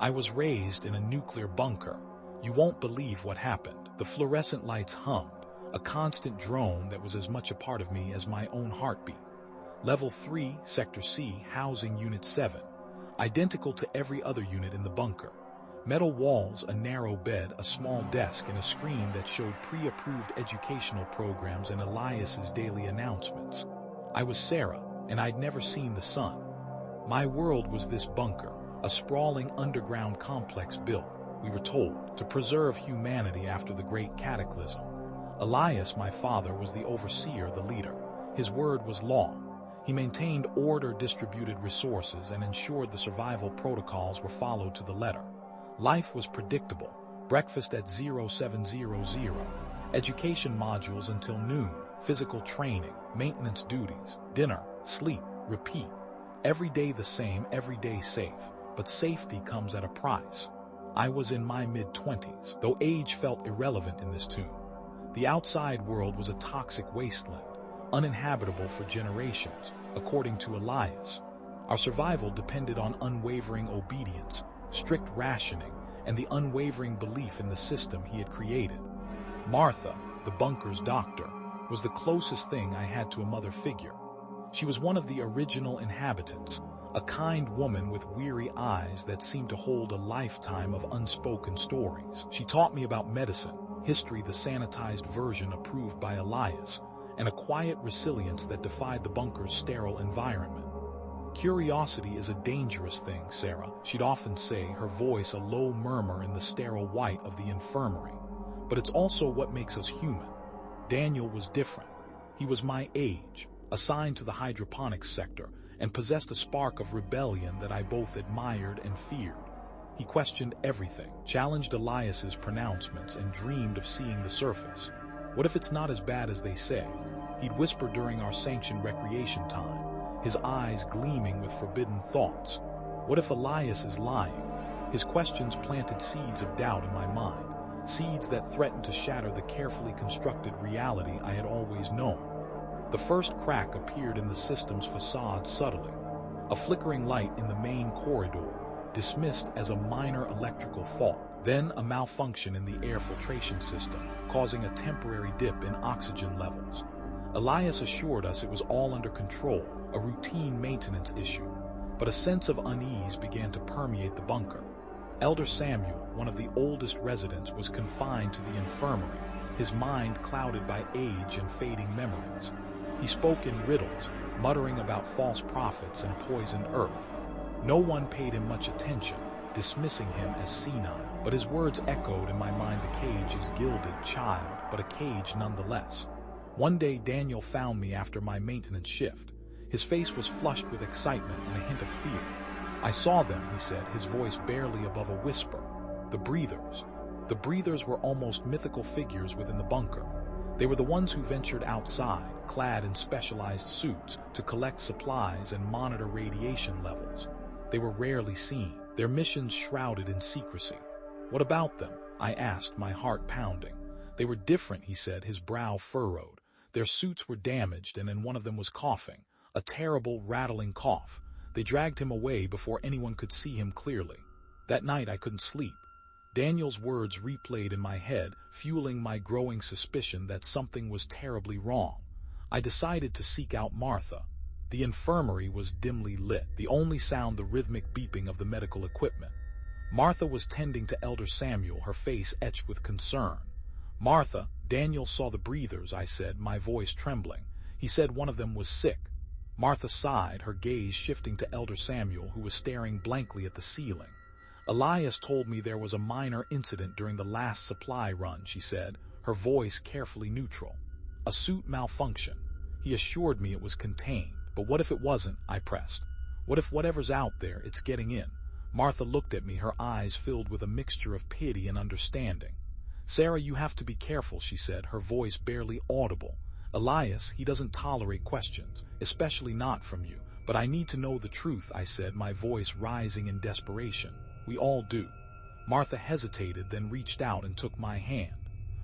I was raised in a nuclear bunker. You won't believe what happened. The fluorescent lights hummed, a constant drone that was as much a part of me as my own heartbeat. Level 3, Sector C, Housing Unit 7. Identical to every other unit in the bunker. Metal walls, a narrow bed, a small desk, and a screen that showed pre-approved educational programs and Elias's daily announcements. I was Sarah, and I'd never seen the sun. My world was this bunker, a sprawling underground complex built, we were told, to preserve humanity after the Great Cataclysm. Elias, my father, was the overseer, the leader. His word was law. He maintained order, distributed resources, and ensured the survival protocols were followed to the letter. Life was predictable. Breakfast at 0700, education modules until noon, physical training, maintenance duties, dinner, sleep, repeat. Every day the same, every day safe. But safety comes at a price. I was in my mid-20s, though age felt irrelevant in this tune. The outside world was a toxic wasteland, uninhabitable for generations, according to Elias. Our survival depended on unwavering obedience, strict rationing, and the unwavering belief in the system he had created. Martha, the bunker's doctor, was the closest thing I had to a mother figure. She was one of the original inhabitants, a kind woman with weary eyes that seemed to hold a lifetime of unspoken stories. She taught me about medicine, history, the sanitized version approved by Elias, and a quiet resilience that defied the bunker's sterile environment. Curiosity is a dangerous thing, Sarah, she'd often say, her voice a low murmur in the sterile white of the infirmary. But it's also what makes us human. Daniel was different. He was my age, assigned to the hydroponics sector, and possessed a spark of rebellion that I both admired and feared. He questioned everything, challenged Elias's pronouncements, and dreamed of seeing the surface. What if it's not as bad as they say? He'd whisper during our sanctioned recreation time, his eyes gleaming with forbidden thoughts. What if Elias is lying? His questions planted seeds of doubt in my mind, seeds that threatened to shatter the carefully constructed reality I had always known. The first crack appeared in the system's facade subtly, a flickering light in the main corridor, dismissed as a minor electrical fault, then a malfunction in the air filtration system, causing a temporary dip in oxygen levels. Elias assured us it was all under control, a routine maintenance issue, but a sense of unease began to permeate the bunker. Elder Samuel, one of the oldest residents, was confined to the infirmary, his mind clouded by age and fading memories. He spoke in riddles, muttering about false prophets and poisoned earth. No one paid him much attention, dismissing him as senile, but his words echoed in my mind. The cage is gilded, child, but a cage nonetheless. One day Daniel found me after my maintenance shift. His face was flushed with excitement and a hint of fear. I saw them, he said, his voice barely above a whisper. The breathers. The breathers were almost mythical figures within the bunker. They were the ones who ventured outside, clad in specialized suits, to collect supplies and monitor radiation levels. They were rarely seen, their missions shrouded in secrecy. What about them? I asked, my heart pounding. They were different, he said, his brow furrowed. Their suits were damaged, and in one of them was coughing, a terrible, rattling cough. They dragged him away before anyone could see him clearly. That night I couldn't sleep. Daniel's words replayed in my head, fueling my growing suspicion that something was terribly wrong. I decided to seek out Martha. The infirmary was dimly lit, the only sound the rhythmic beeping of the medical equipment. Martha was tending to Elder Samuel, her face etched with concern. Martha, Daniel saw the breathers, I said, my voice trembling. He said one of them was sick. Martha sighed, her gaze shifting to Elder Samuel, who was staring blankly at the ceiling. Elias told me there was a minor incident during the last supply run, she said, her voice carefully neutral. A suit malfunction. He assured me it was contained. But what if it wasn't? I pressed. What if whatever's out there, it's getting in? Martha looked at me, her eyes filled with a mixture of pity and understanding. Sarah, you have to be careful, she said, her voice barely audible. Elias, he doesn't tolerate questions, especially not from you. But I need to know the truth, I said, my voice rising in desperation. We all do. Martha hesitated, then reached out and took my hand.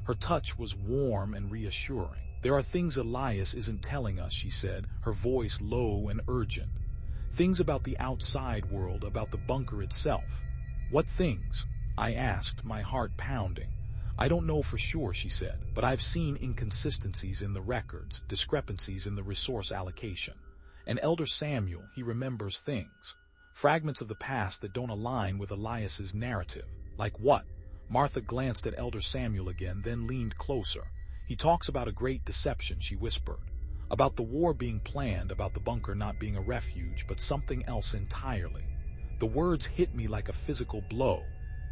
Her touch was warm and reassuring. There are things Elias isn't telling us, she said, her voice low and urgent. Things about the outside world, about the bunker itself. What things? I asked, my heart pounding. I don't know for sure, she said, but I've seen inconsistencies in the records, discrepancies in the resource allocation. And Elder Samuel, he remembers things. Fragments of the past that don't align with Elias's narrative. Like what? Martha glanced at Elder Samuel again, then leaned closer. He talks about a great deception, she whispered. About the war being planned, about the bunker not being a refuge, but something else entirely. The words hit me like a physical blow.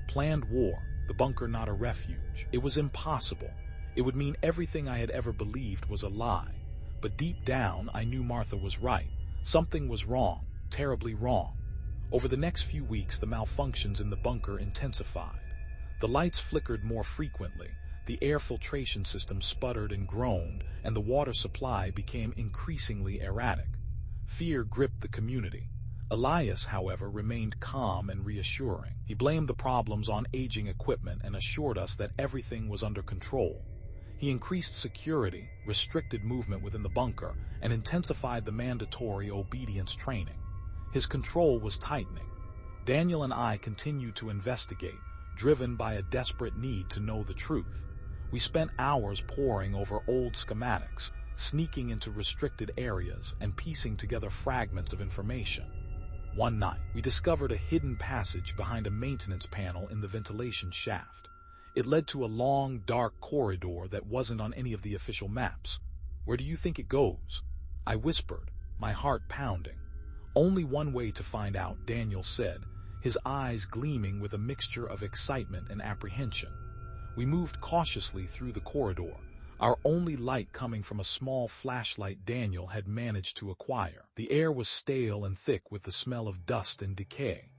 Planned war, the bunker not a refuge. It was impossible. It would mean everything I had ever believed was a lie. But deep down, I knew Martha was right. Something was wrong, terribly wrong. Over the next few weeks, the malfunctions in the bunker intensified. The lights flickered more frequently, the air filtration system sputtered and groaned, and the water supply became increasingly erratic. Fear gripped the community. Elias, however, remained calm and reassuring. He blamed the problems on aging equipment and assured us that everything was under control. He increased security, restricted movement within the bunker, and intensified the mandatory obedience training. His control was tightening. Daniel and I continued to investigate, driven by a desperate need to know the truth. We spent hours poring over old schematics, sneaking into restricted areas, and piecing together fragments of information. One night, we discovered a hidden passage behind a maintenance panel in the ventilation shaft. It led to a long, dark corridor that wasn't on any of the official maps. "Where do you think it goes?" I whispered, my heart pounding. "Only one way to find out," Daniel said, his eyes gleaming with a mixture of excitement and apprehension. We moved cautiously through the corridor, our only light coming from a small flashlight Daniel had managed to acquire. The air was stale and thick with the smell of dust and decay.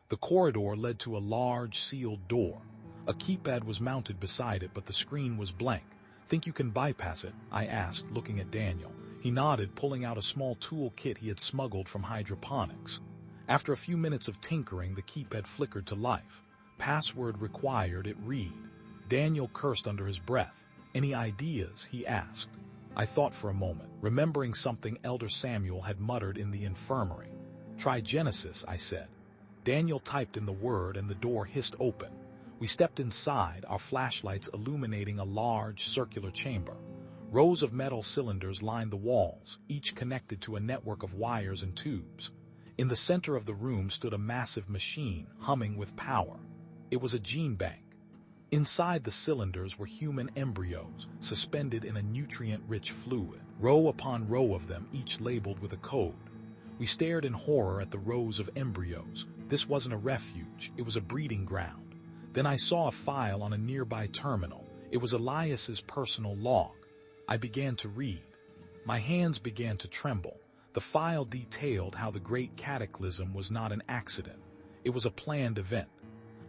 The corridor led to a large, sealed door. A keypad was mounted beside it, but the screen was blank. "Think you can bypass it?" I asked, looking at Daniel. He nodded, pulling out a small tool kit he had smuggled from hydroponics. After a few minutes of tinkering, the keypad flickered to life. "Password required," it read. Daniel cursed under his breath. "Any ideas?" he asked. I thought for a moment, remembering something Elder Samuel had muttered in the infirmary. "Try Genesis," I said. Daniel typed in the word and the door hissed open. We stepped inside, our flashlights illuminating a large circular chamber. Rows of metal cylinders lined the walls, each connected to a network of wires and tubes. In the center of the room stood a massive machine, humming with power. It was a gene bank. Inside the cylinders were human embryos, suspended in a nutrient-rich fluid. Row upon row of them, each labeled with a code. We stared in horror at the rows of embryos. This wasn't a refuge, it was a breeding ground. Then I saw a file on a nearby terminal. It was Elias's personal log. I began to read. My hands began to tremble. The file detailed how the Great Cataclysm was not an accident. It was a planned event.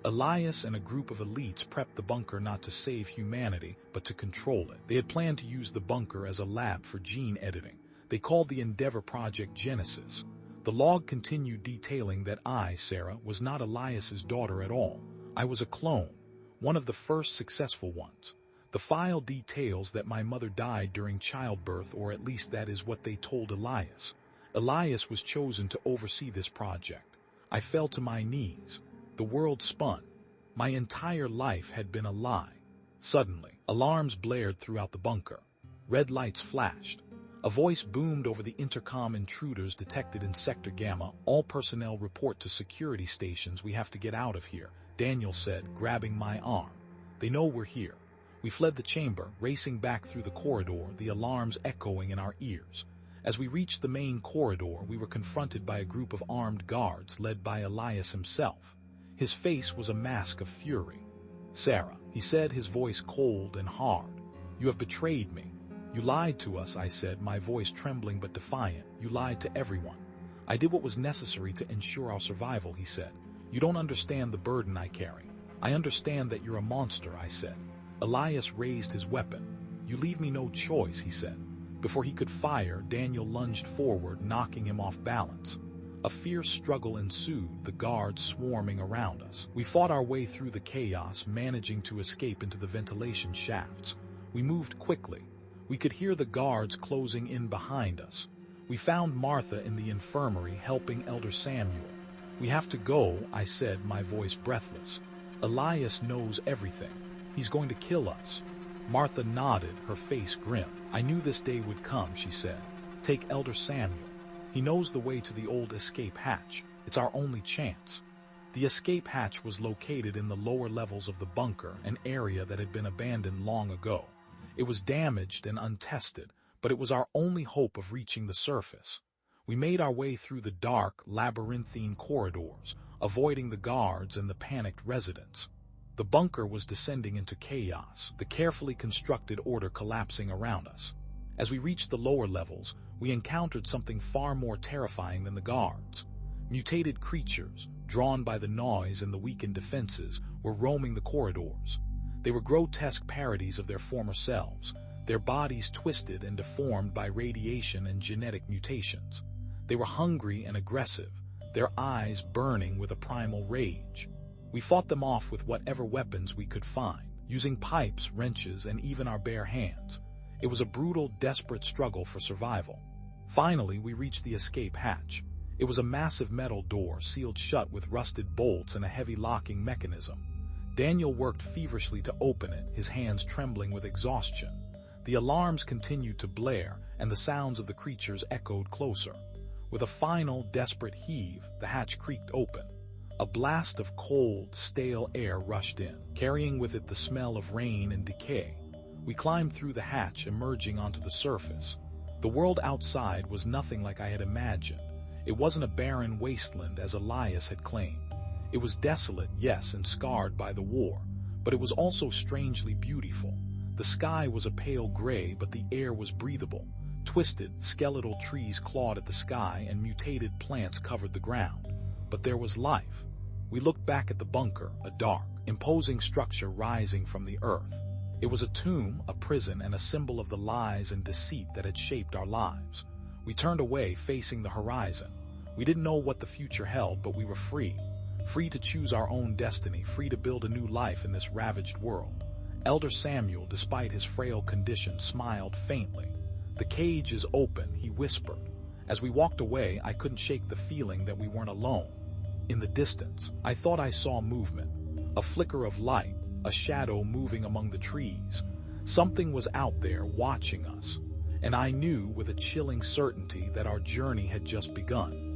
Elias and a group of elites prepped the bunker not to save humanity, but to control it. They had planned to use the bunker as a lab for gene editing. They called the endeavor project Genesis. The log continued detailing that I, Sarah, was not Elias's daughter at all. I was a clone, one of the first successful ones. The file details that my mother died during childbirth, or at least that is what they told Elias. Elias was chosen to oversee this project. I fell to my knees. The world spun. My entire life had been a lie. Suddenly, alarms blared throughout the bunker. Red lights flashed. A voice boomed over the intercom. "Intruders detected in Sector Gamma. All personnel report to security stations. We have to get out of here," Daniel said, grabbing my arm. "They know we're here." We fled the chamber, racing back through the corridor, the alarms echoing in our ears. As we reached the main corridor, we were confronted by a group of armed guards led by Elias himself. His face was a mask of fury. "Sarah," he said, his voice cold and hard, "you have betrayed me. You lied to us," I said, my voice trembling but defiant. "You lied to everyone." "I did what was necessary to ensure our survival," he said. "You don't understand the burden I carry." "I understand that you're a monster," I said. Elias raised his weapon. "You leave me no choice," he said. Before he could fire, Daniel lunged forward, knocking him off balance. A fierce struggle ensued, the guards swarming around us. We fought our way through the chaos, managing to escape into the ventilation shafts. We moved quickly. We could hear the guards closing in behind us. We found Martha in the infirmary helping Elder Samuel. "We have to go," I said, my voice breathless. "Elias knows everything. He's going to kill us." Martha nodded, her face grim. "I knew this day would come," she said. "Take Elder Samuel. He knows the way to the old escape hatch. It's our only chance." The escape hatch was located in the lower levels of the bunker, an area that had been abandoned long ago. It was damaged and untested, but it was our only hope of reaching the surface. We made our way through the dark, labyrinthine corridors, avoiding the guards and the panicked residents. The bunker was descending into chaos, the carefully constructed order collapsing around us. As we reached the lower levels, we encountered something far more terrifying than the guards. Mutated creatures, drawn by the noise and the weakened defenses, were roaming the corridors. They were grotesque parodies of their former selves, their bodies twisted and deformed by radiation and genetic mutations. They were hungry and aggressive, their eyes burning with a primal rage. We fought them off with whatever weapons we could find, using pipes, wrenches, and even our bare hands. It was a brutal, desperate struggle for survival. Finally, we reached the escape hatch. It was a massive metal door sealed shut with rusted bolts and a heavy locking mechanism. Daniel worked feverishly to open it, his hands trembling with exhaustion. The alarms continued to blare, and the sounds of the creatures echoed closer. With a final, desperate heave, the hatch creaked open. A blast of cold, stale air rushed in, carrying with it the smell of rain and decay. We climbed through the hatch, emerging onto the surface. The world outside was nothing like I had imagined. It wasn't a barren wasteland as Elias had claimed. It was desolate, yes, and scarred by the war, but it was also strangely beautiful. The sky was a pale gray, but the air was breathable. Twisted, skeletal trees clawed at the sky, and mutated plants covered the ground. But there was life. We looked back at the bunker, a dark, imposing structure rising from the earth. It was a tomb, a prison, and a symbol of the lies and deceit that had shaped our lives. We turned away, facing the horizon. We didn't know what the future held, but we were free. Free to choose our own destiny, free to build a new life in this ravaged world. Elder Samuel, despite his frail condition, smiled faintly. "The cage is open," he whispered. As we walked away, I couldn't shake the feeling that we weren't alone. In the distance, I thought I saw movement. A flicker of light, a shadow moving among the trees. Something was out there watching us, and I knew with a chilling certainty that our journey had just begun.